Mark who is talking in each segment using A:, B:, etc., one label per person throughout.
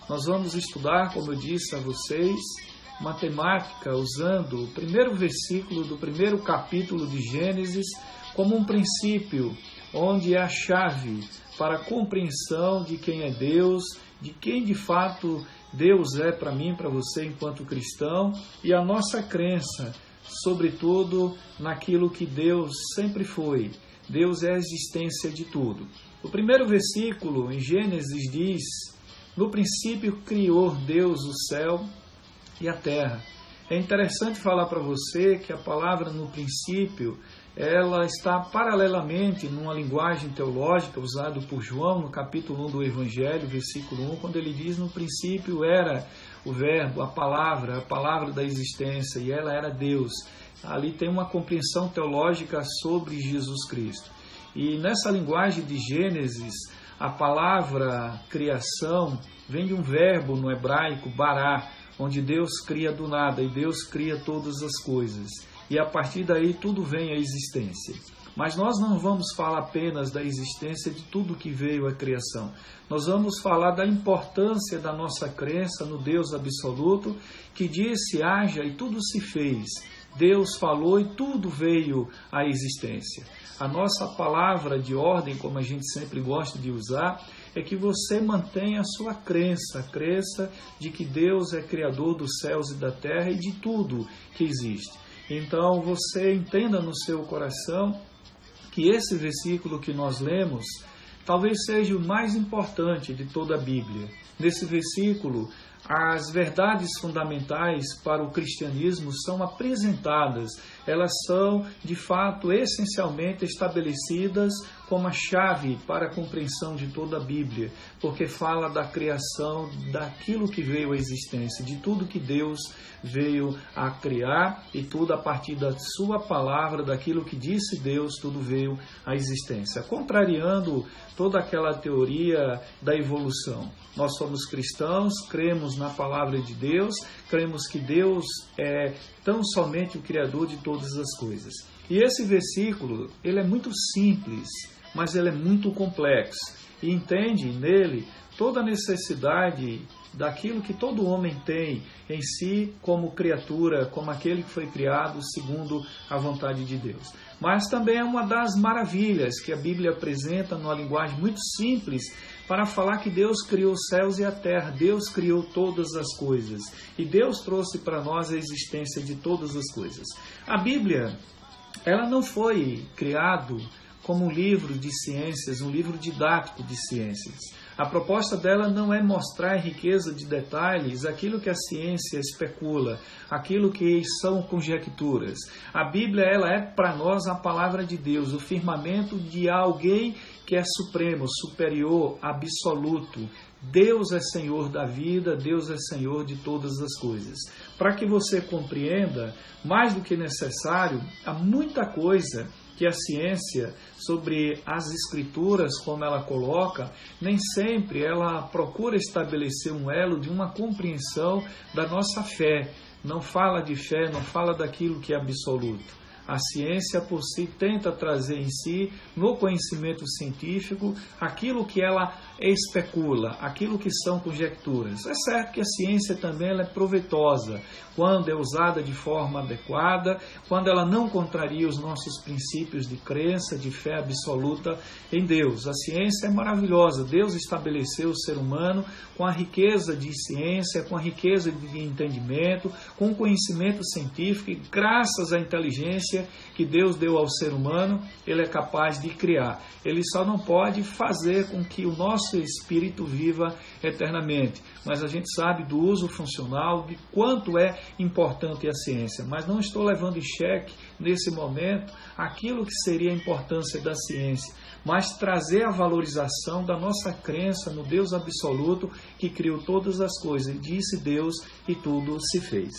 A: Nós vamos estudar, como eu disse a vocês, matemática usando o primeiro versículo do primeiro capítulo de Gênesis como um princípio, onde é a chave para a compreensão de quem é Deus, de quem de fato Deus é para mim, para você enquanto cristão, e a nossa crença, sobretudo naquilo que Deus sempre foi. Deus é a existência de tudo. O primeiro versículo em Gênesis diz: no princípio criou Deus o céu e a terra. É interessante falar para você que a palavra no princípio, ela está paralelamente numa linguagem teológica usada por João no capítulo 1 do Evangelho, versículo 1, quando ele diz: no princípio era o verbo, a palavra da existência, e ela era Deus. Ali tem uma compreensão teológica sobre Jesus Cristo. E nessa linguagem de Gênesis, a palavra criação vem de um verbo no hebraico, bará, onde Deus cria do nada e Deus cria todas as coisas. E a partir daí tudo vem à existência. Mas nós não vamos falar apenas da existência de tudo que veio à criação. Nós vamos falar da importância da nossa crença no Deus absoluto, que disse: haja e tudo se fez. Deus falou e tudo veio à existência. A nossa palavra de ordem, como a gente sempre gosta de usar, é que você mantenha a sua crença, a crença de que Deus é criador dos céus e da terra e de tudo que existe. Então você entenda no seu coração que esse versículo que nós lemos talvez seja o mais importante de toda a Bíblia. Nesse versículo, as verdades fundamentais para o cristianismo são apresentadas. Elas são, de fato, essencialmente estabelecidas como a chave para a compreensão de toda a Bíblia, porque fala da criação, daquilo que veio à existência, de tudo que Deus veio a criar, e tudo a partir da sua palavra, daquilo que disse Deus, tudo veio à existência, contrariando toda aquela teoria da evolução. Nós somos cristãos, cremos na palavra de Deus, cremos que Deus é tão somente o Criador de todas as coisas. E esse versículo, ele é muito simples, mas ele é muito complexo. E entende nele toda a necessidade daquilo que todo homem tem em si como criatura, como aquele que foi criado segundo a vontade de Deus. Mas também é uma das maravilhas que a Bíblia apresenta numa linguagem muito simples para falar que Deus criou os céus e a terra, Deus criou todas as coisas e Deus trouxe para nós a existência de todas as coisas. A Bíblia, ela não foi criada como um livro de ciências, um livro didático de ciências. A proposta dela não é mostrar em riqueza de detalhes aquilo que a ciência especula, aquilo que são conjecturas. A Bíblia, ela é para nós a palavra de Deus, o firmamento de alguém que é supremo, superior, absoluto. Deus é Senhor da vida, Deus é Senhor de todas as coisas. Para que você compreenda, mais do que necessário, há muita coisa que a ciência sobre as escrituras, como ela coloca, nem sempre ela procura estabelecer um elo de uma compreensão da nossa fé. Não fala de fé, não fala daquilo que é absoluto. A ciência por si tenta trazer em si, no conhecimento científico, aquilo que ela especula, aquilo que são conjecturas. É certo que a ciência também ela é proveitosa, quando é usada de forma adequada, quando ela não contraria os nossos princípios de crença, de fé absoluta em Deus. A ciência é maravilhosa. Deus estabeleceu o ser humano com a riqueza de ciência, com a riqueza de entendimento, com o conhecimento científico, e graças à inteligência que Deus deu ao ser humano, ele é capaz de criar. Ele só não pode fazer com que o nosso espírito viva eternamente. Mas a gente sabe do uso funcional, de quanto é importante a ciência. Mas não estou levando em xeque, nesse momento, aquilo que seria a importância da ciência, mas trazer a valorização da nossa crença no Deus absoluto que criou todas as coisas. Disse Deus e tudo se fez.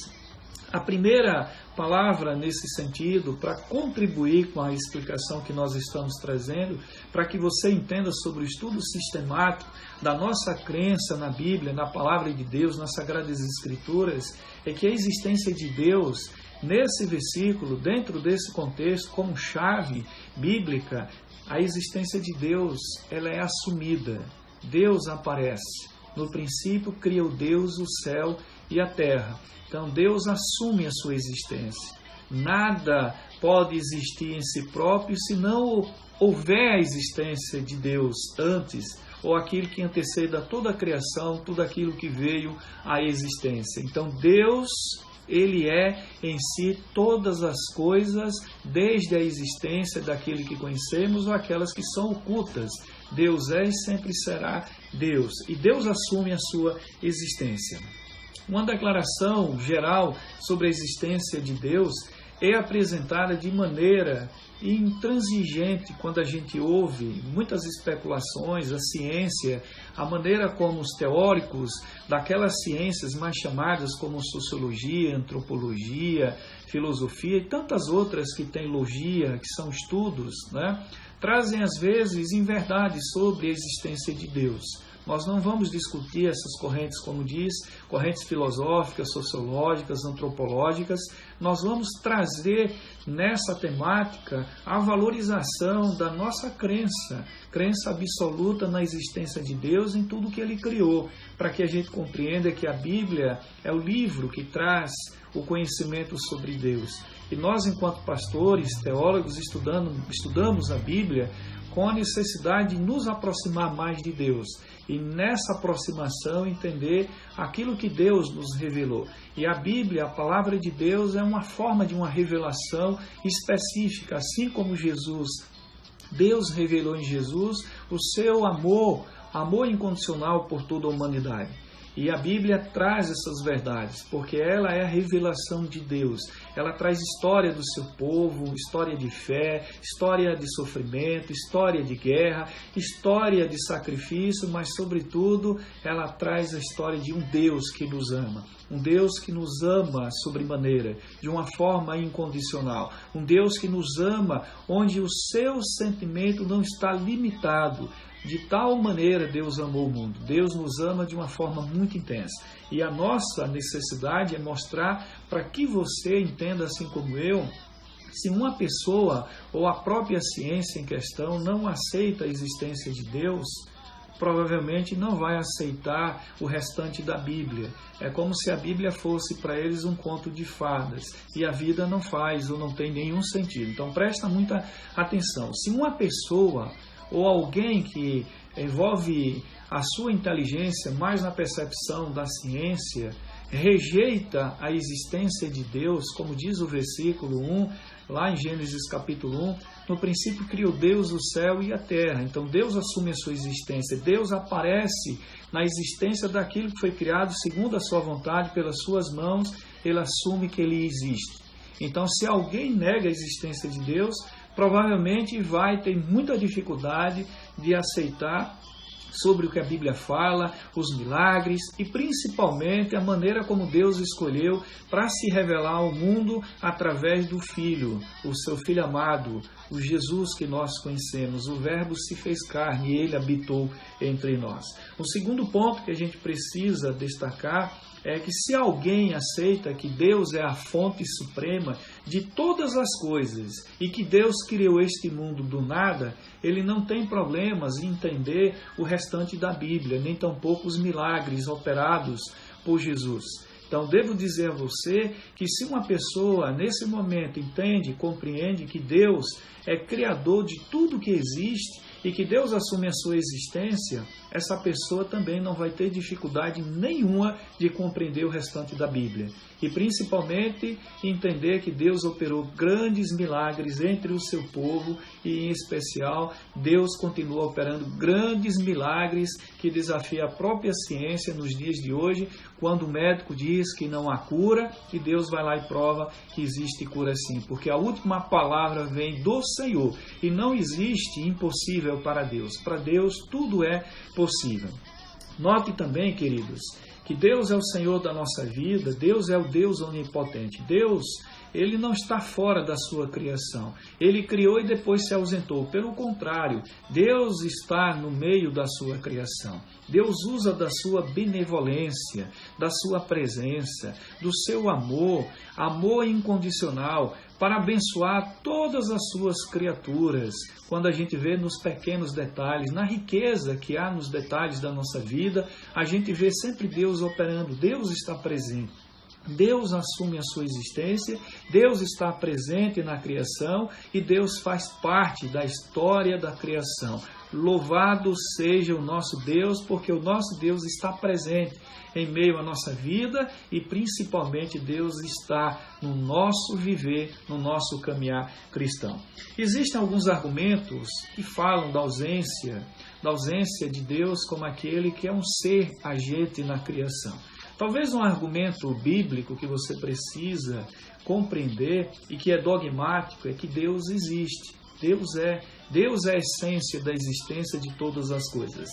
A: A primeira palavra nesse sentido, para contribuir com a explicação que nós estamos trazendo, para que você entenda sobre o estudo sistemático da nossa crença na Bíblia, na Palavra de Deus, nas Sagradas Escrituras, é que a existência de Deus, nesse versículo, dentro desse contexto, como chave bíblica, a existência de Deus, ela é assumida. Deus aparece. No princípio criou Deus o céu e a terra. Então Deus assume a sua existência. Nada pode existir em si próprio se não houver a existência de Deus antes, ou aquilo que anteceda toda a criação, tudo aquilo que veio à existência. Então Deus, Ele é em si todas as coisas, desde a existência daquele que conhecemos ou aquelas que são ocultas. Deus é e sempre será Deus. E Deus assume a sua existência. Uma declaração geral sobre a existência de Deus é apresentada de maneira intransigente quando a gente ouve muitas especulações, a ciência, a maneira como os teóricos daquelas ciências mais chamadas como sociologia, antropologia, filosofia e tantas outras que têm logia, que são estudos, né, trazem às vezes inverdades sobre a existência de Deus. Nós não vamos discutir essas correntes, como diz, correntes filosóficas, sociológicas, antropológicas. Nós vamos trazer nessa temática a valorização da nossa crença absoluta na existência de Deus em tudo que Ele criou, para que a gente compreenda que a Bíblia é o livro que traz o conhecimento sobre Deus. E nós, enquanto pastores, teólogos, estudamos a Bíblia com a necessidade de nos aproximar mais de Deus. E nessa aproximação entender aquilo que Deus nos revelou. E a Bíblia, a palavra de Deus, é uma forma de uma revelação específica, assim como Jesus. Deus revelou em Jesus o seu amor incondicional por toda a humanidade. E a Bíblia traz essas verdades, porque ela é a revelação de Deus. Ela traz história do seu povo, história de fé, história de sofrimento, história de guerra, história de sacrifício, mas, sobretudo, ela traz a história de um Deus que nos ama. Um Deus que nos ama sobremaneira, de uma forma incondicional. Um Deus que nos ama onde o seu sentimento não está limitado. De tal maneira Deus amou o mundo. Deus nos ama de uma forma muito intensa. E a nossa necessidade é mostrar para que você entenda, assim como eu, se uma pessoa ou a própria ciência em questão não aceita a existência de Deus, provavelmente não vai aceitar o restante da Bíblia. É como se a Bíblia fosse para eles um conto de fadas. E a vida não faz ou não tem nenhum sentido. Então presta muita atenção. Se uma pessoa ou alguém que envolve a sua inteligência mais na percepção da ciência, rejeita a existência de Deus, como diz o versículo 1, lá em Gênesis capítulo 1, no princípio criou Deus o céu e a terra. Então Deus assume a sua existência, Deus aparece na existência daquilo que foi criado segundo a sua vontade, pelas suas mãos, Ele assume que Ele existe. Então, se alguém nega a existência de Deus, provavelmente vai ter muita dificuldade de aceitar sobre o que a Bíblia fala, os milagres e principalmente a maneira como Deus escolheu para se revelar ao mundo através do Filho, o seu Filho amado, o Jesus que nós conhecemos. O Verbo se fez carne e Ele habitou entre nós. O segundo ponto que a gente precisa destacar é que se alguém aceita que Deus é a fonte suprema de todas as coisas e que Deus criou este mundo do nada, ele não tem problemas em entender o restante da Bíblia, nem tampouco os milagres operados por Jesus. Então, devo dizer a você que se uma pessoa, nesse momento, entende, compreende que Deus é criador de tudo que existe e que Deus assume a sua existência, essa pessoa também não vai ter dificuldade nenhuma de compreender o restante da Bíblia. E, principalmente, entender que Deus operou grandes milagres entre o seu povo e, em especial, Deus continua operando grandes milagres que desafiam a própria ciência nos dias de hoje, quando o médico diz que não há cura e Deus vai lá e prova que existe cura sim, porque a última palavra vem do Senhor e não existe impossível para Deus. Para Deus tudo é possível. Note também, queridos, que Deus é o Senhor da nossa vida, Deus é o Deus onipotente. Deus, ele não está fora da sua criação. Ele criou e depois se ausentou. Pelo contrário, Deus está no meio da sua criação. Deus usa da sua benevolência, da sua presença, do seu amor, amor incondicional, para abençoar todas as suas criaturas. Quando a gente vê nos pequenos detalhes, na riqueza que há nos detalhes da nossa vida, a gente vê sempre Deus operando. Deus está presente. Deus assume a sua existência, Deus está presente na criação e Deus faz parte da história da criação. Louvado seja o nosso Deus, porque o nosso Deus está presente em meio à nossa vida e principalmente Deus está no nosso viver, no nosso caminhar cristão. Existem alguns argumentos que falam da ausência de Deus como aquele que é um ser agente na criação. Talvez um argumento bíblico que você precisa compreender e que é dogmático é que Deus existe. Deus é a essência da existência de todas as coisas.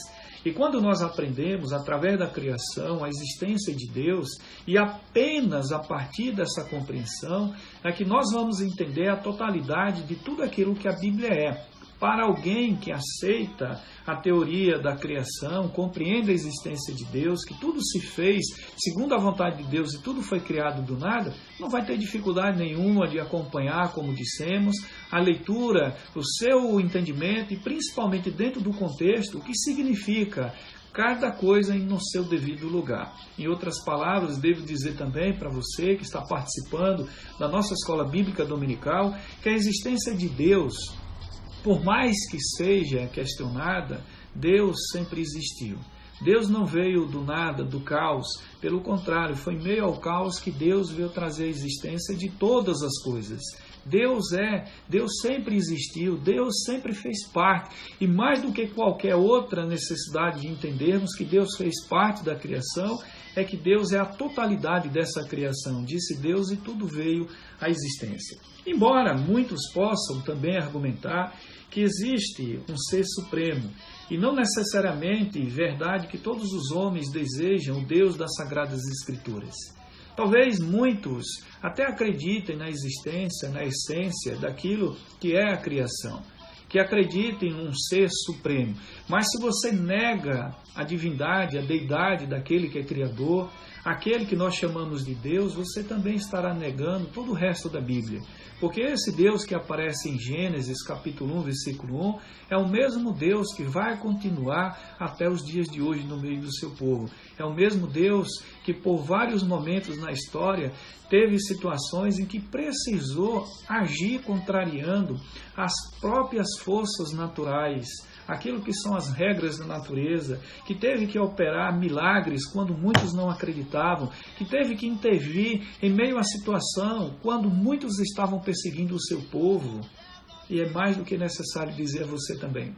A: E quando nós aprendemos, através da criação, a existência de Deus, e apenas a partir dessa compreensão, é que nós vamos entender a totalidade de tudo aquilo que a Bíblia é. Para alguém que aceita a teoria da criação, compreende a existência de Deus, que tudo se fez segundo a vontade de Deus e tudo foi criado do nada, não vai ter dificuldade nenhuma de acompanhar, como dissemos, a leitura, o seu entendimento e principalmente dentro do contexto, o que significa cada coisa no seu devido lugar. Em outras palavras, devo dizer também para você que está participando da nossa escola bíblica dominical, que a existência de Deus, por mais que seja questionada, Deus sempre existiu. Deus não veio do nada, do caos. Pelo contrário, foi em meio ao caos que Deus veio trazer a existência de todas as coisas. Deus sempre existiu, Deus sempre fez parte. E mais do que qualquer outra necessidade de entendermos que Deus fez parte da criação, é que Deus é a totalidade dessa criação. Disse Deus e tudo veio à existência. Embora muitos possam também argumentar que existe um ser supremo, e não necessariamente verdade que todos os homens desejam o Deus das Sagradas Escrituras. Talvez muitos até acreditem na existência, na essência daquilo que é a criação, que acreditem em um ser supremo. Mas se você nega a divindade, a deidade daquele que é criador, aquele que nós chamamos de Deus, você também estará negando todo o resto da Bíblia. Porque esse Deus que aparece em Gênesis capítulo 1, versículo 1, é o mesmo Deus que vai continuar até os dias de hoje no meio do seu povo. É o mesmo Deus que por vários momentos na história teve situações em que precisou agir contrariando as próprias forças naturais, aquilo que são as regras da natureza, que teve que operar milagres quando muitos não acreditavam, que teve que intervir em meio à situação quando muitos estavam perseguindo o seu povo. E é mais do que necessário dizer a você também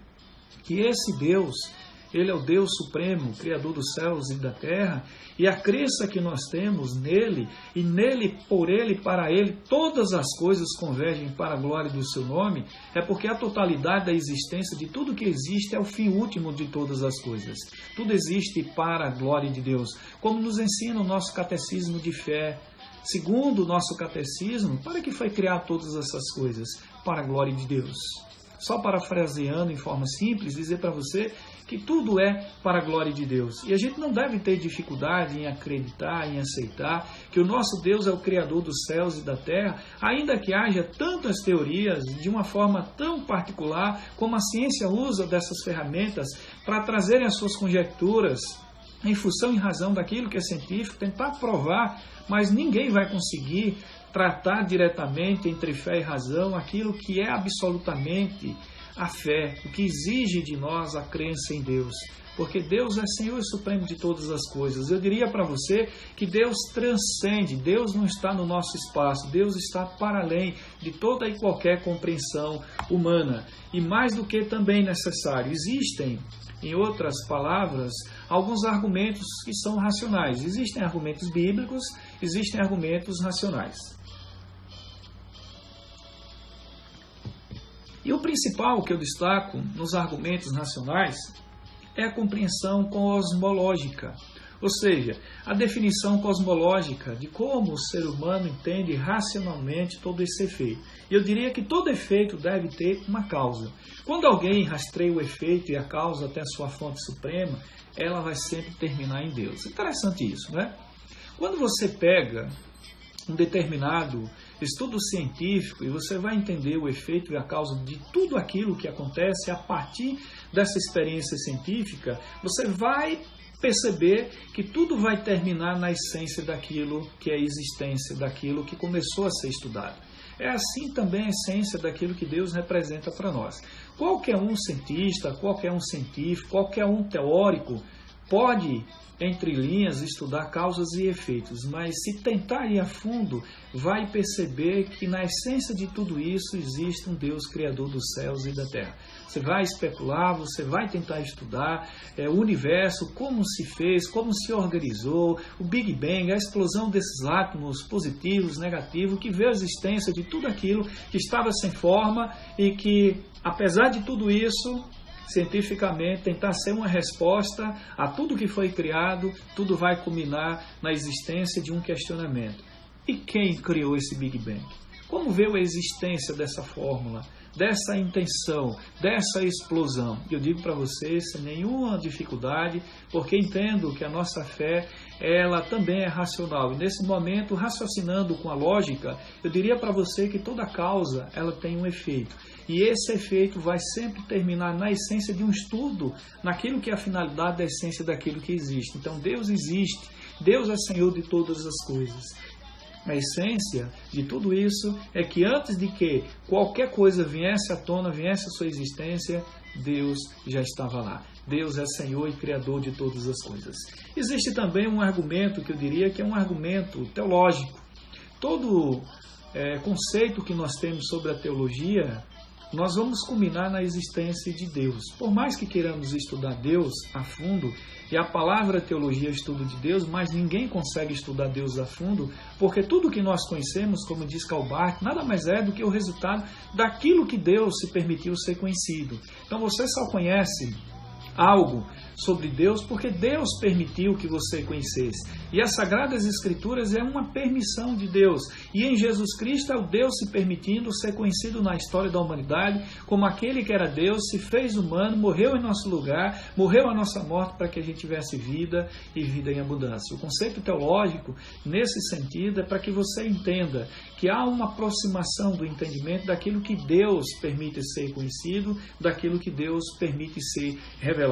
A: que esse Deus, Ele é o Deus Supremo, Criador dos céus e da terra, e a crença que nós temos nele, e nele, por ele, para ele, todas as coisas convergem para a glória do seu nome, é porque a totalidade da existência de tudo que existe é o fim último de todas as coisas. Tudo existe para a glória de Deus, como nos ensina o nosso catecismo de fé. Segundo o nosso catecismo, para que foi criar todas essas coisas? Para a glória de Deus. Só parafraseando em forma simples, dizer para você que tudo é para a glória de Deus. E a gente não deve ter dificuldade em acreditar, em aceitar que o nosso Deus é o Criador dos céus e da terra, ainda que haja tantas teorias de uma forma tão particular, como a ciência usa dessas ferramentas para trazerem as suas conjecturas em função e razão daquilo que é científico, tentar provar, mas ninguém vai conseguir tratar diretamente entre fé e razão aquilo que é absolutamente a fé, o que exige de nós a crença em Deus. Porque Deus é Senhor Supremo de todas as coisas. Eu diria para você que Deus transcende, Deus não está no nosso espaço, Deus está para além de toda e qualquer compreensão humana. E mais do que também necessário, existem, em outras palavras, alguns argumentos que são racionais. Existem argumentos bíblicos, existem argumentos racionais. E o principal que eu destaco nos argumentos racionais é a compreensão cosmológica, Ou seja, a definição cosmológica de como o ser humano entende racionalmente todo esse efeito. E eu diria que todo efeito deve ter uma causa. Quando alguém rastreia o efeito e a causa até a sua fonte suprema, ela vai sempre terminar em Deus. Interessante isso, né? Quando você pega um determinado estudo científico e você vai entender o efeito e a causa de tudo aquilo que acontece a partir dessa experiência científica, você vai perceber que tudo vai terminar na essência daquilo que é a existência, daquilo que começou a ser estudado. É assim também a essência daquilo que Deus representa para nós. Qualquer um cientista, qualquer um científico, qualquer um teórico pode, entre linhas, estudar causas e efeitos, mas se tentar ir a fundo, vai perceber que na essência de tudo isso existe um Deus criador dos céus e da terra. Você vai especular, você vai tentar estudar o universo, como se fez, como se organizou, o Big Bang, a explosão desses átomos positivos, negativos, que vê a existência de tudo aquilo que estava sem forma e que, apesar de tudo isso, cientificamente, tentar ser uma resposta a tudo que foi criado, tudo vai culminar na existência de um questionamento. E quem criou esse Big Bang? Como veio a existência dessa fórmula, dessa intenção, dessa explosão? Eu digo para vocês sem nenhuma dificuldade, porque entendo que a nossa fé, ela também é racional. E nesse momento, raciocinando com a lógica, eu diria para você que toda causa, ela tem um efeito. E esse efeito vai sempre terminar na essência de um estudo, naquilo que é a finalidade da essência daquilo que existe. Então Deus existe, Deus é Senhor de todas as coisas. A essência de tudo isso é que antes de que qualquer coisa viesse à tona, viesse à sua existência, Deus já estava lá. Deus é Senhor e Criador de todas as coisas. Existe também um argumento que eu diria que é um argumento teológico. Todo conceito que nós temos sobre a teologia, nós vamos culminar na existência de Deus. Por mais que queiramos estudar Deus a fundo, e a palavra teologia é estudo de Deus, mas ninguém consegue estudar Deus a fundo, porque tudo que nós conhecemos, como diz Karl Barth, nada mais é do que o resultado daquilo que Deus se permitiu ser conhecido. Então você só conhece algo sobre Deus porque Deus permitiu que você conhecesse. E as Sagradas Escrituras é uma permissão de Deus. E em Jesus Cristo é o Deus se permitindo ser conhecido na história da humanidade como aquele que era Deus, se fez humano, morreu em nosso lugar, morreu a nossa morte para que a gente tivesse vida e vida em abundância. O conceito teológico, nesse sentido, é para que você entenda que há uma aproximação do entendimento daquilo que Deus permite ser conhecido, daquilo que Deus permite ser revelado.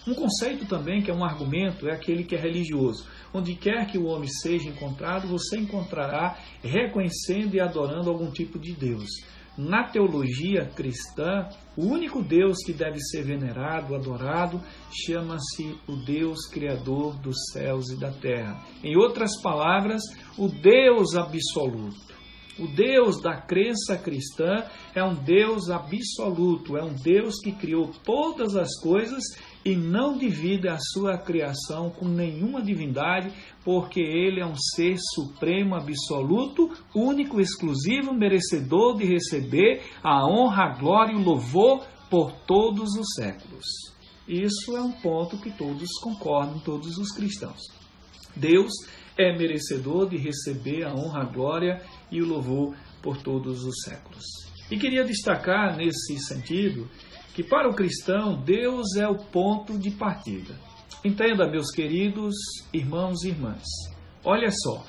A: Um conceito também, que é um argumento, é aquele que é religioso. Onde quer que o homem seja encontrado, você encontrará reconhecendo e adorando algum tipo de Deus. Na teologia cristã, o único Deus que deve ser venerado, adorado, chama-se o Deus Criador dos céus e da terra. Em outras palavras, o Deus absoluto. O Deus da crença cristã é um Deus absoluto, é um Deus que criou todas as coisas e não divide a sua criação com nenhuma divindade, porque Ele é um ser supremo, absoluto, único, exclusivo, merecedor de receber a honra, a glória e o louvor por todos os séculos. Isso é um ponto que todos concordam, todos os cristãos. Deus é merecedor de receber a honra, a glória e o louvor por todos os séculos. E queria destacar nesse sentido que para o cristão Deus é o ponto de partida. Entenda, meus queridos irmãos e irmãs, olha só,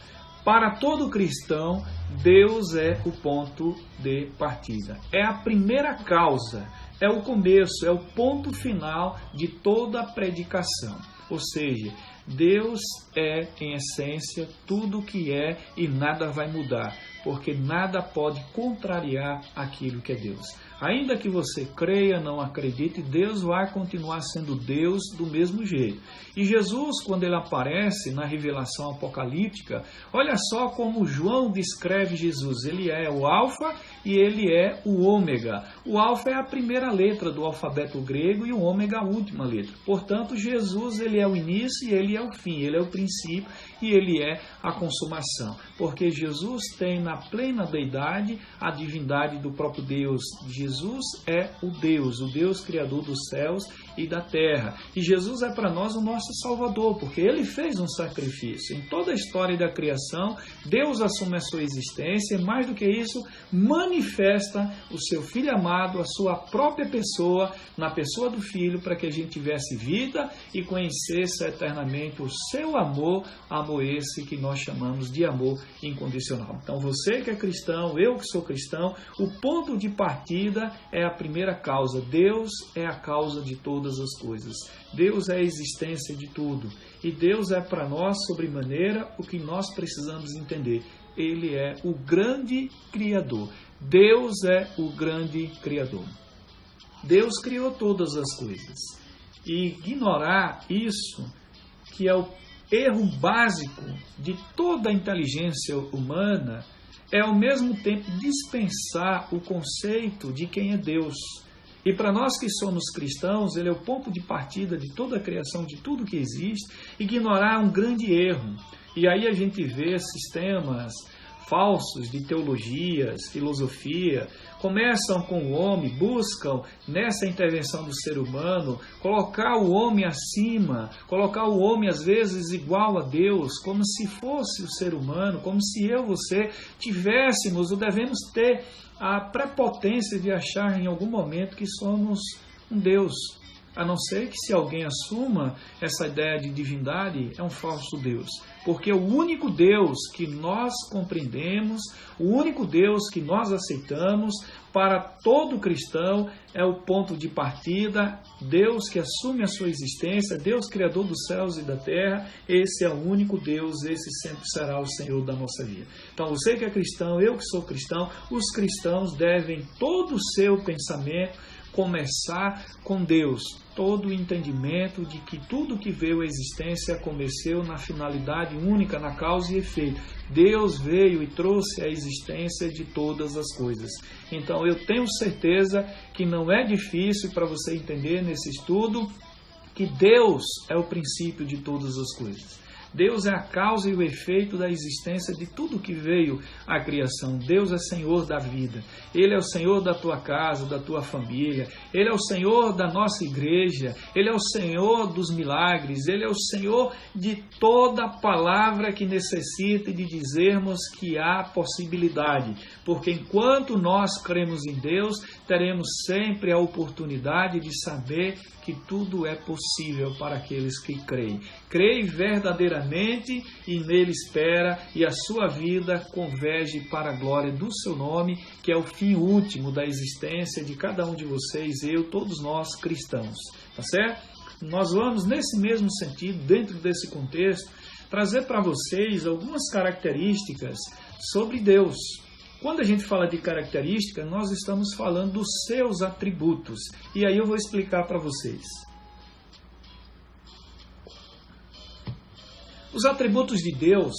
A: para todo cristão Deus é o ponto de partida. É a primeira causa, é o começo, é o ponto final de toda a predicação. Ou seja, Deus é, em essência, tudo o que é e nada vai mudar, porque nada pode contrariar aquilo que é Deus. Ainda que você creia, não acredite, Deus vai continuar sendo Deus do mesmo jeito. E Jesus, quando ele aparece na revelação apocalíptica, olha só como João descreve Jesus. Ele é o Alfa e ele é o Ômega. O Alfa é a primeira letra do alfabeto grego e o Ômega a última letra. Portanto, Jesus ele é o início e ele é o fim. Ele é o princípio e ele é a consumação. Porque Jesus tem na a plena deidade, a divindade do próprio Deus. Jesus é o Deus criador dos céus e da terra. E Jesus é para nós o nosso Salvador, porque Ele fez um sacrifício. Em toda a história da criação, Deus assume a sua existência e, mais do que isso, manifesta o seu Filho amado, a sua própria pessoa, na pessoa do Filho, para que a gente tivesse vida e conhecesse eternamente o seu amor esse que nós chamamos de amor incondicional. Então, você que é cristão, eu que sou cristão, o ponto de partida é a primeira causa. Deus é a causa de todas as coisas. Deus é a existência de tudo. E Deus é para nós, sobremaneira, o que nós precisamos entender. Ele é o grande Criador. Deus é o grande Criador. Deus criou todas as coisas. E ignorar isso, que é o erro básico de toda a inteligência humana, é ao mesmo tempo dispensar o conceito de quem é Deus. E para nós que somos cristãos, ele é o ponto de partida de toda a criação, de tudo que existe. Ignorar é um grande erro. E aí a gente vê sistemas falsos de teologias, filosofia, começam com o homem, buscam nessa intervenção do ser humano, colocar o homem acima, colocar o homem às vezes igual a Deus, como se fosse o ser humano, como se eu, você, tivéssemos ou devemos ter a prepotência de achar em algum momento que somos um Deus. A não ser que se alguém assuma essa ideia de divindade, é um falso Deus. Porque o único Deus que nós compreendemos, o único Deus que nós aceitamos para todo cristão é o ponto de partida, Deus que assume a sua existência, Deus criador dos céus e da terra, esse é o único Deus, esse sempre será o Senhor da nossa vida. Então você que é cristão, eu que sou cristão, os cristãos devem todo o seu pensamento começar com Deus, todo o entendimento de que tudo que veio à existência aconteceu na finalidade única, na causa e efeito. Deus veio e trouxe a existência de todas as coisas. Então eu tenho certeza que não é difícil para você entender nesse estudo que Deus é o princípio de todas as coisas. Deus é a causa e o efeito da existência de tudo que veio à criação. Deus é Senhor da vida. Ele é o Senhor da tua casa, da tua família. Ele é o Senhor da nossa igreja. Ele é o Senhor dos milagres. Ele é o Senhor de toda palavra que necessite de dizermos que há possibilidade. Porque enquanto nós cremos em Deus, teremos sempre a oportunidade de saber que tudo é possível para aqueles que creem. Creia verdadeiramente e nele espera, e a sua vida converge para a glória do seu nome, que é o fim último da existência de cada um de vocês, eu, todos nós cristãos. Tá certo? Nós vamos, nesse mesmo sentido, dentro desse contexto, trazer para vocês algumas características sobre Deus. Quando a gente fala de característica, nós estamos falando dos seus atributos. E aí eu vou explicar para vocês. Os atributos de Deus,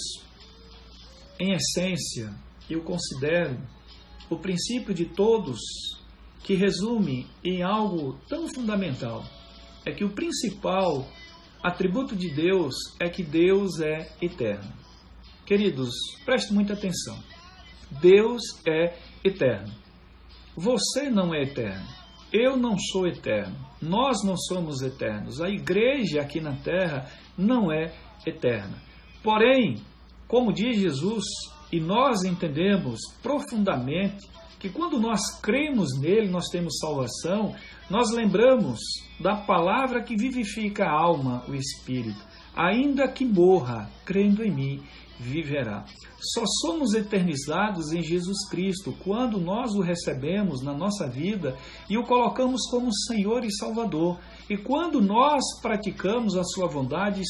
A: em essência, eu considero o princípio de todos que resume em algo tão fundamental. É que o principal atributo de Deus é que Deus é eterno. Queridos, prestem muita atenção. Deus é eterno. Você não é eterno. Eu não sou eterno. Nós não somos eternos. A igreja aqui na terra não é eterna. Porém, como diz Jesus, e nós entendemos profundamente que quando nós cremos nele, nós temos salvação, nós lembramos da palavra que vivifica a alma, o espírito. Ainda que morra, crendo em mim, viverá. Só somos eternizados em Jesus Cristo quando nós o recebemos na nossa vida e o colocamos como Senhor e Salvador. E quando nós praticamos a sua vontade,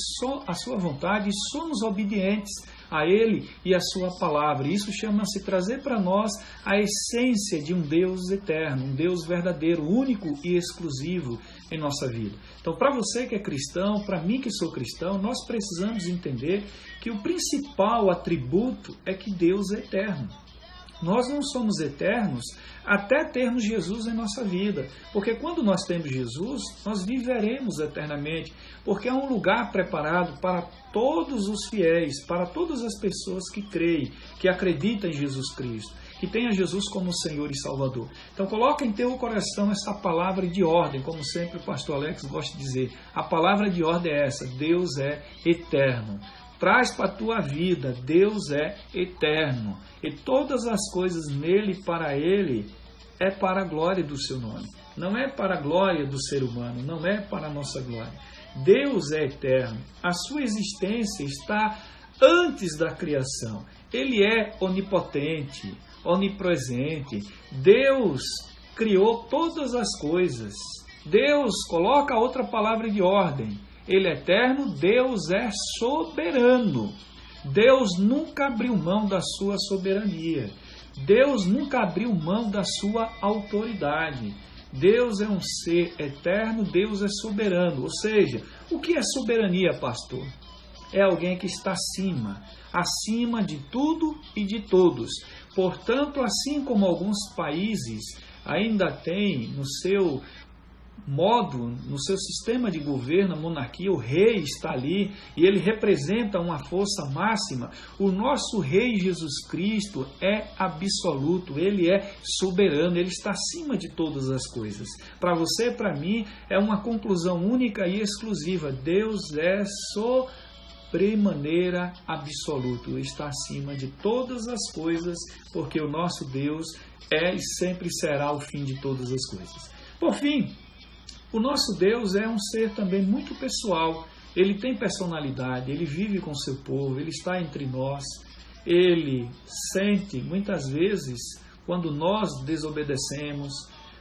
A: somos obedientes a Ele e a sua palavra. Isso chama-se trazer para nós a essência de um Deus eterno, um Deus verdadeiro, único e exclusivo em nossa vida. Então, para você que é cristão, para mim que sou cristão, nós precisamos entender que o principal atributo é que Deus é eterno. Nós não somos eternos até termos Jesus em nossa vida. Porque quando nós temos Jesus, nós viveremos eternamente. Porque é um lugar preparado para todos os fiéis, para todas as pessoas que creem, que acreditam em Jesus Cristo, que tenha Jesus como Senhor e Salvador. Então coloca em teu coração essa palavra de ordem, como sempre o pastor Alex gosta de dizer. A palavra de ordem é essa: Deus é eterno. Traz para a tua vida, Deus é eterno. E todas as coisas nele e para ele é para a glória do seu nome. Não é para a glória do ser humano, não é para a nossa glória. Deus é eterno. A sua existência está antes da criação. Ele é onipotente, onipresente. Deus criou todas as coisas. Deus, coloca outra palavra de ordem. Ele é eterno, Deus é soberano. Deus nunca abriu mão da sua soberania. Deus nunca abriu mão da sua autoridade. Deus é um ser eterno, Deus é soberano. Ou seja, o que é soberania, pastor? É alguém que está acima de tudo e de todos. Portanto, assim como alguns países ainda têm no seu modo, no seu sistema de governo, a monarquia, o rei está ali e ele representa uma força máxima. O nosso rei Jesus Cristo é absoluto, ele é soberano, ele está acima de todas as coisas. Para você e para mim é uma conclusão única e exclusiva: Deus é sobremaneira absoluto, ele está acima de todas as coisas, porque o nosso Deus é e sempre será o fim de todas as coisas. Por fim, o nosso Deus é um ser também muito pessoal. Ele tem personalidade, ele vive com o seu povo, ele está entre nós. Ele sente, muitas vezes, quando nós desobedecemos,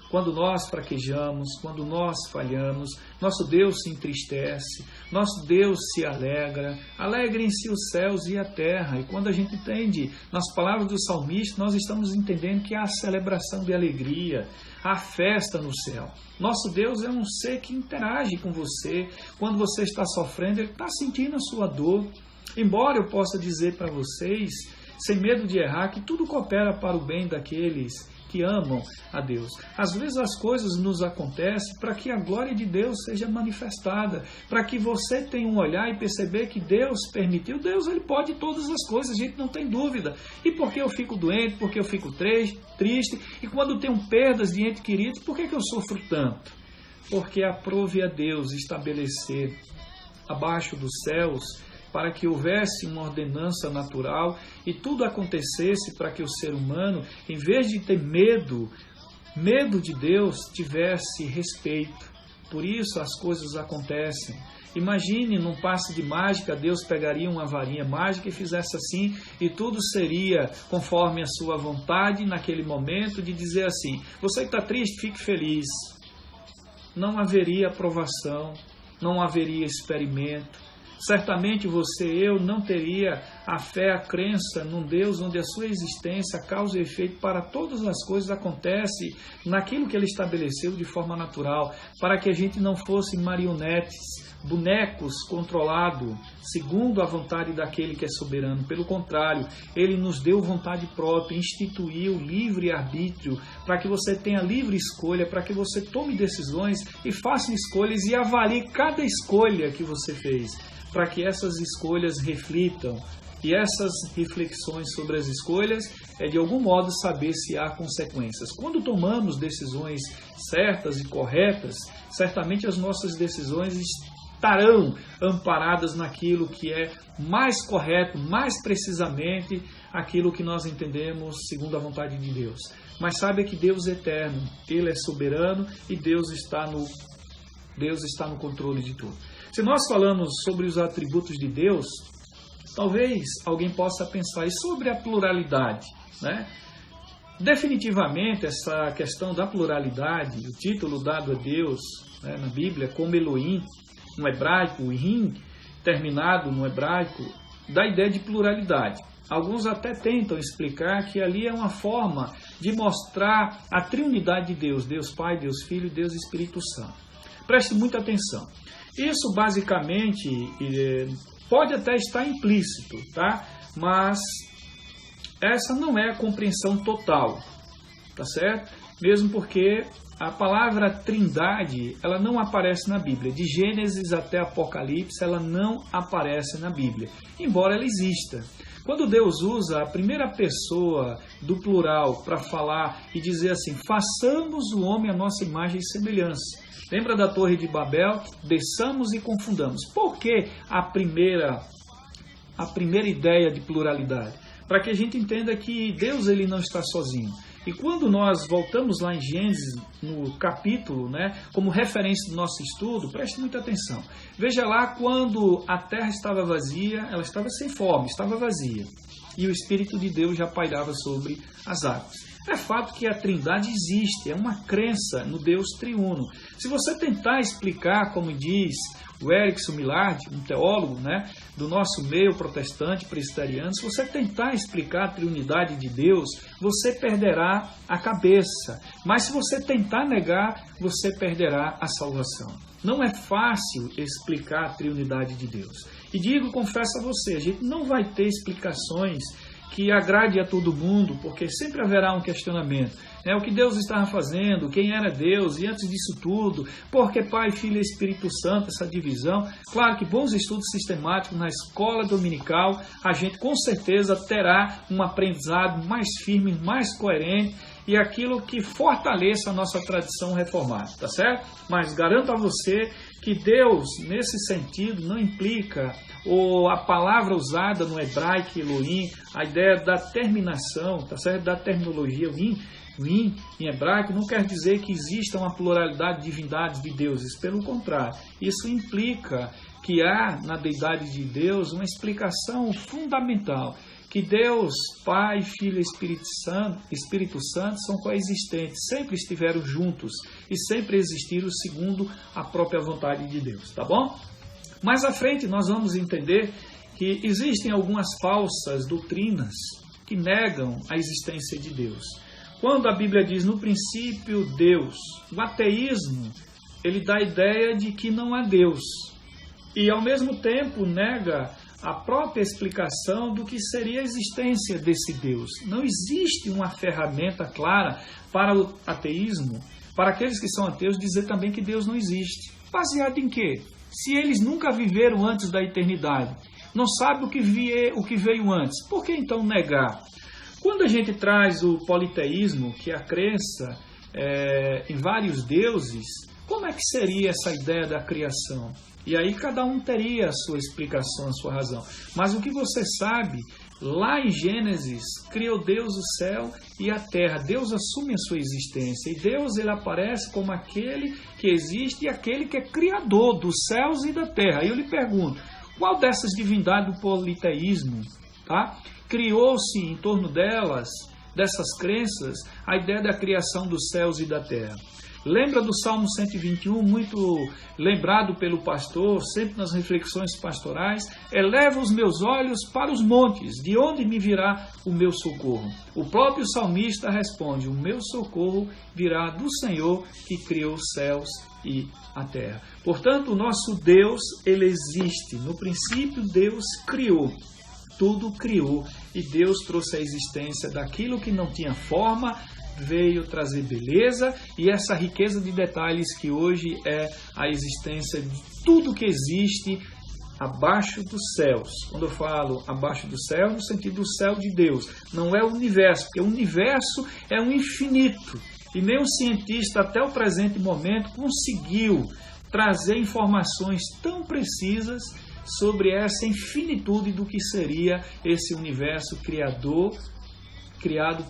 A: quando nós fraquejamos, quando nós falhamos. Nosso Deus se entristece, nosso Deus se alegra. Alegrem-se os céus e a terra. E quando a gente entende nas palavras do salmista, nós estamos entendendo que há a celebração de alegria, a festa no céu. Nosso Deus é um ser que interage com você. Quando você está sofrendo, Ele está sentindo a sua dor. Embora eu possa dizer para vocês, sem medo de errar, que tudo coopera para o bem daqueles que amam a Deus. Às vezes as coisas nos acontecem para que a glória de Deus seja manifestada, para que você tenha um olhar e perceber que Deus permitiu. Deus, Ele pode todas as coisas, a gente não tem dúvida. E por que eu fico doente, por que eu fico triste, e quando tenho perdas de entes queridos, por que eu sofro tanto? Porque aprove a Deus estabelecer abaixo dos céus para que houvesse uma ordenança natural e tudo acontecesse para que o ser humano, em vez de ter medo de Deus, tivesse respeito. Por isso as coisas acontecem. Imagine, num passe de mágica, Deus pegaria uma varinha mágica e fizesse assim, e tudo seria conforme a sua vontade naquele momento, de dizer assim: você que está triste, fique feliz. Não haveria aprovação, não haveria experimento. Certamente você e eu não teria a fé, a crença num Deus onde a sua existência, causa e efeito para todas as coisas acontece naquilo que Ele estabeleceu de forma natural, para que a gente não fosse marionetes, bonecos controlados segundo a vontade daquele que é soberano. Pelo contrário, Ele nos deu vontade própria, instituiu livre-arbítrio, para que você tenha livre escolha, para que você tome decisões e faça escolhas e avalie cada escolha que você fez, para que essas escolhas reflitam. E essas reflexões sobre as escolhas é de algum modo saber se há consequências. Quando tomamos decisões certas e corretas, certamente as nossas decisões estarão amparadas naquilo que é mais correto, mais precisamente aquilo que nós entendemos segundo a vontade de Deus. Mas saiba que Deus é eterno, Ele é soberano e Deus está no controle de tudo. Se nós falamos sobre os atributos de Deus, talvez alguém possa pensar, e sobre a pluralidade, né? Definitivamente, essa questão da pluralidade, o título dado a Deus, né, na Bíblia, como Elohim, no hebraico, o Rim, terminado no hebraico, dá a ideia de pluralidade. Alguns até tentam explicar que ali é uma forma de mostrar a triunidade de Deus, Deus Pai, Deus Filho e Deus Espírito Santo. Preste muita atenção. Isso basicamente pode até estar implícito, tá? Mas essa não é a compreensão total, tá certo? Mesmo porque a palavra trindade, ela não aparece na Bíblia. De Gênesis até Apocalipse, ela não aparece na Bíblia, embora ela exista. Quando Deus usa a primeira pessoa do plural para falar e dizer assim, façamos o homem a nossa imagem e semelhança. Lembra da Torre de Babel? Desçamos e confundamos. Por que a primeira ideia de pluralidade? Para que a gente entenda que Deus ele não está sozinho. E quando nós voltamos lá em Gênesis, no capítulo, como referência do nosso estudo, preste muita atenção. Veja lá quando a terra estava vazia, ela estava sem forma, estava vazia. E o Espírito de Deus já pairava sobre as águas. É fato que a Trindade existe, é uma crença no Deus triuno. Se você tentar explicar, como diz o Erickson Millard, um teólogo do nosso meio protestante presbiteriano, se você tentar explicar a triunidade de Deus, você perderá a cabeça. Mas se você tentar negar, você perderá a salvação. Não é fácil explicar a triunidade de Deus. E confesso a você, a gente não vai ter explicações que agrade a todo mundo, porque sempre haverá um questionamento. O que Deus estava fazendo, quem era Deus, e antes disso tudo, por que Pai, Filho e Espírito Santo, essa divisão? Claro que bons estudos sistemáticos na escola dominical, a gente com certeza terá um aprendizado mais firme, mais coerente, e aquilo que fortaleça a nossa tradição reformada, tá certo? Mas garanto a você que Deus, nesse sentido, não implica a palavra usada no hebraico Elohim, a ideia da terminação, tá certo? Da terminologia Win em hebraico, não quer dizer que exista uma pluralidade de divindades de deuses. Pelo contrário, isso implica que há na deidade de Deus uma explicação fundamental, que Deus, Pai, Filho e Espírito Santo são coexistentes, sempre estiveram juntos e sempre existiram segundo a própria vontade de Deus, tá bom? Mais à frente nós vamos entender que existem algumas falsas doutrinas que negam a existência de Deus. Quando a Bíblia diz no princípio Deus, o ateísmo ele dá a ideia de que não há Deus e ao mesmo tempo nega a própria explicação do que seria a existência desse Deus. Não existe uma ferramenta clara para o ateísmo, para aqueles que são ateus, dizer também que Deus não existe. Baseado em quê? Se eles nunca viveram antes da eternidade, não sabem o que veio antes, por que então negar? Quando a gente traz o politeísmo, que é a crença em vários deuses, como é que seria essa ideia da criação? E aí cada um teria a sua explicação, a sua razão. Mas o que você sabe, lá em Gênesis, criou Deus o céu e a terra. Deus assume a sua existência. E Deus ele aparece como aquele que existe e aquele que é criador dos céus e da terra. Aí eu lhe pergunto, qual dessas divindades do politeísmo criou-se em torno delas, dessas crenças, a ideia da criação dos céus e da terra? Lembra do Salmo 121, muito lembrado pelo pastor, sempre nas reflexões pastorais? Eleva os meus olhos para os montes, de onde me virá o meu socorro? O próprio salmista responde, o meu socorro virá do Senhor que criou os céus e a terra. Portanto, o nosso Deus, ele existe. No princípio, Deus criou. Tudo criou e Deus trouxe a existência daquilo que não tinha forma, veio trazer beleza e essa riqueza de detalhes que hoje é a existência de tudo que existe abaixo dos céus. Quando eu falo abaixo do céu, no sentido do céu de Deus, não é o universo, porque o universo é um infinito e nenhum cientista até o presente momento conseguiu trazer informações tão precisas sobre essa infinitude do que seria esse universo criado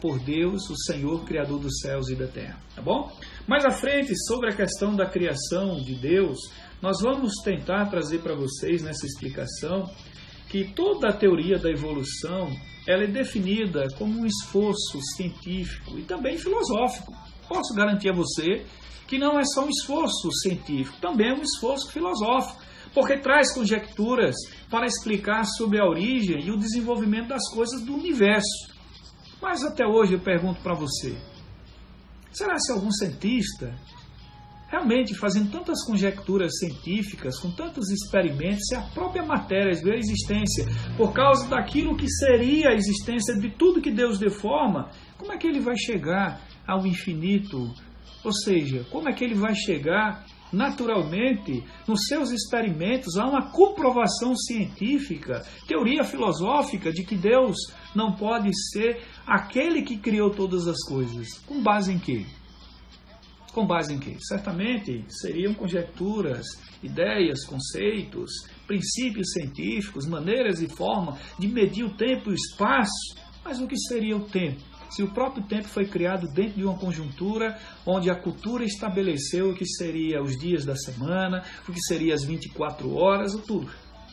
A: por Deus, o Senhor, Criador dos céus e da terra. Tá bom? Mais à frente, sobre a questão da criação de Deus, nós vamos tentar trazer para vocês nessa explicação que toda a teoria da evolução ela é definida como um esforço científico e também filosófico. Posso garantir a você que não é só um esforço científico, também é um esforço filosófico, porque traz conjecturas para explicar sobre a origem e o desenvolvimento das coisas do universo. Mas até hoje eu pergunto para você, será que algum cientista realmente fazendo tantas conjecturas científicas, com tantos experimentos, se a própria matéria, a existência, por causa daquilo que seria a existência de tudo que Deus deu forma, como é que ele vai chegar ao infinito? Ou seja, como é que ele vai chegar naturalmente nos seus experimentos a uma comprovação científica, teoria filosófica de que Deus não pode ser aquele que criou todas as coisas? Com base em quê? Com base em quê? Certamente seriam conjecturas, ideias, conceitos, princípios científicos, maneiras e forma de medir o tempo e o espaço. Mas o que seria o tempo? Se o próprio tempo foi criado dentro de uma conjuntura onde a cultura estabeleceu o que seria os dias da semana, o que seria as 24 horas,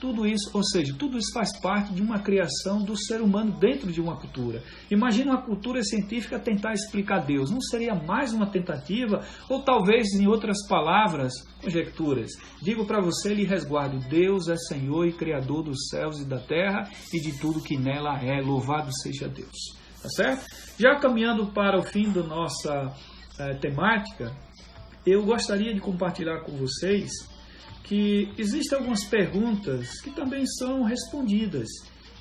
A: tudo isso, ou seja, tudo isso faz parte de uma criação do ser humano dentro de uma cultura. Imagina uma cultura científica tentar explicar Deus. Não seria mais uma tentativa? Ou talvez, em outras palavras, conjecturas. Digo para você, lhe resguardo, Deus é Senhor e Criador dos céus e da terra e de tudo que nela é. Louvado seja Deus. Tá certo? Já caminhando para o fim da nossa temática, eu gostaria de compartilhar com vocês que existem algumas perguntas que também são respondidas.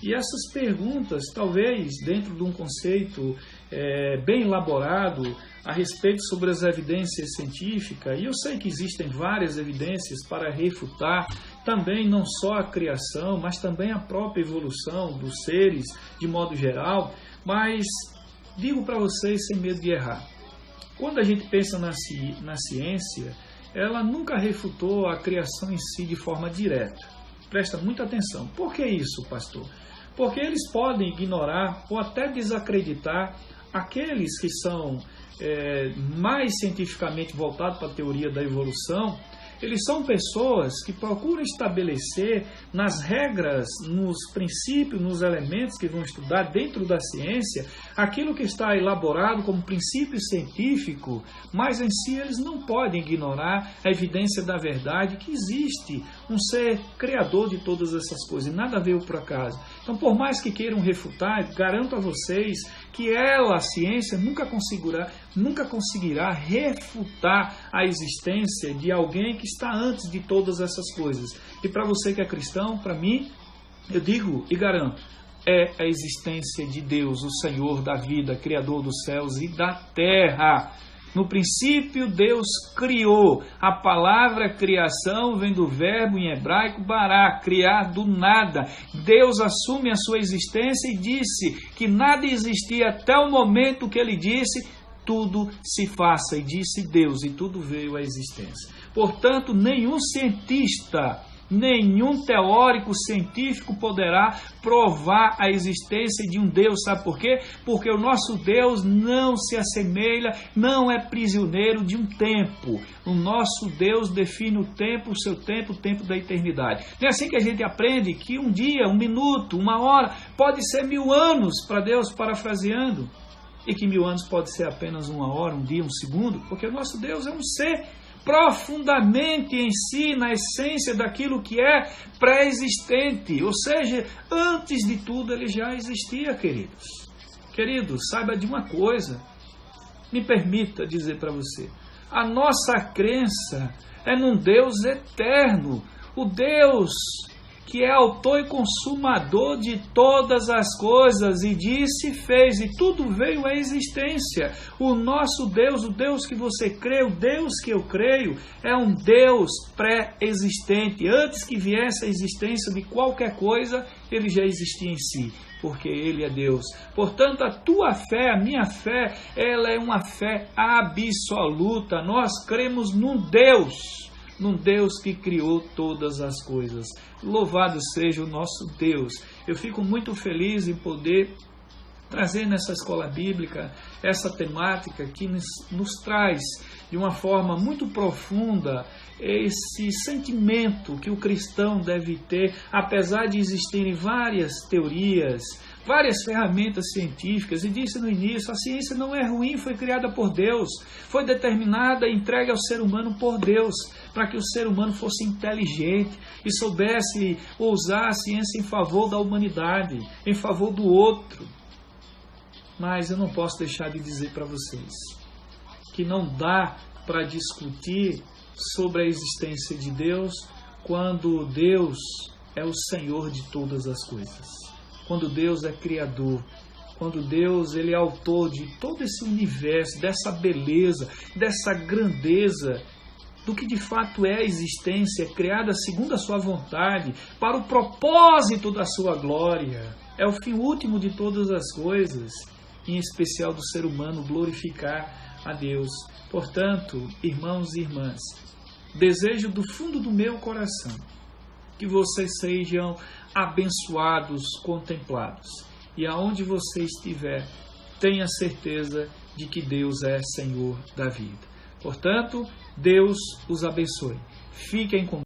A: E essas perguntas, talvez, dentro de um conceito bem elaborado a respeito sobre as evidências científicas, e eu sei que existem várias evidências para refutar também não só a criação, mas também a própria evolução dos seres de modo geral, mas digo para vocês sem medo de errar. Quando a gente pensa na ciência, ela nunca refutou a criação em si de forma direta. Presta muita atenção. Por que isso, pastor? Porque eles podem ignorar ou até desacreditar aqueles que são mais cientificamente voltados para a teoria da evolução. Eles são pessoas que procuram estabelecer nas regras, nos princípios, nos elementos que vão estudar dentro da ciência, aquilo que está elaborado como princípio científico, mas em si eles não podem ignorar a evidência da verdade que existe um ser criador de todas essas coisas, e nada veio por acaso. Então, por mais que queiram refutar, garanto a vocês que a ciência, nunca conseguirá refutar a existência de alguém que está antes de todas essas coisas. E para você que é cristão, para mim, eu digo e garanto, é a existência de Deus, o Senhor da vida, Criador dos céus e da terra. No princípio, Deus criou. A palavra criação vem do verbo em hebraico bará, criar do nada. Deus assume a sua existência e disse que nada existia até o momento que ele disse, tudo se faça. E disse Deus, e tudo veio à existência. Portanto, nenhum cientista, nenhum teórico científico poderá provar a existência de um Deus. Sabe por quê? Porque o nosso Deus não se assemelha, não é prisioneiro de um tempo. O nosso Deus define o tempo, o seu tempo, o tempo da eternidade. Não é assim que a gente aprende que um dia, um minuto, uma hora, pode ser 1000 anos para Deus, parafraseando, e que 1000 anos pode ser apenas uma hora, um dia, um segundo, porque o nosso Deus é um ser profundamente em si, na essência daquilo que é pré-existente, ou seja, antes de tudo ele já existia, queridos. Queridos, saiba de uma coisa, me permita dizer para você, a nossa crença é num Deus eterno, o Deus que é autor e consumador de todas as coisas, e disse e fez, e tudo veio à existência. O nosso Deus, o Deus que você crê, o Deus que eu creio, é um Deus pré-existente. Antes que viesse a existência de qualquer coisa, ele já existia em si, porque ele é Deus. Portanto, a tua fé, a minha fé, ela é uma fé absoluta. Nós cremos num Deus que criou todas as coisas. Louvado seja o nosso Deus. Eu fico muito feliz em poder trazer nessa escola bíblica essa temática que nos traz de uma forma muito profunda esse sentimento que o cristão deve ter, apesar de existirem várias teorias, várias ferramentas científicas, e disse no início, a ciência não é ruim, foi criada por Deus, foi determinada e entregue ao ser humano por Deus, para que o ser humano fosse inteligente e soubesse usar a ciência em favor da humanidade, em favor do outro. Mas eu não posso deixar de dizer para vocês que não dá para discutir sobre a existência de Deus quando Deus é o Senhor de todas as coisas, quando Deus é Criador, quando Deus ele é autor de todo esse universo, dessa beleza, dessa grandeza, do que de fato é a existência, criada segundo a sua vontade, para o propósito da sua glória. É o fim último de todas as coisas, em especial do ser humano glorificar a Deus. Portanto, irmãos e irmãs, desejo do fundo do meu coração que vocês sejam abençoados, contemplados. E aonde você estiver, tenha certeza de que Deus é Senhor da vida. Portanto, Deus os abençoe. Fiquem com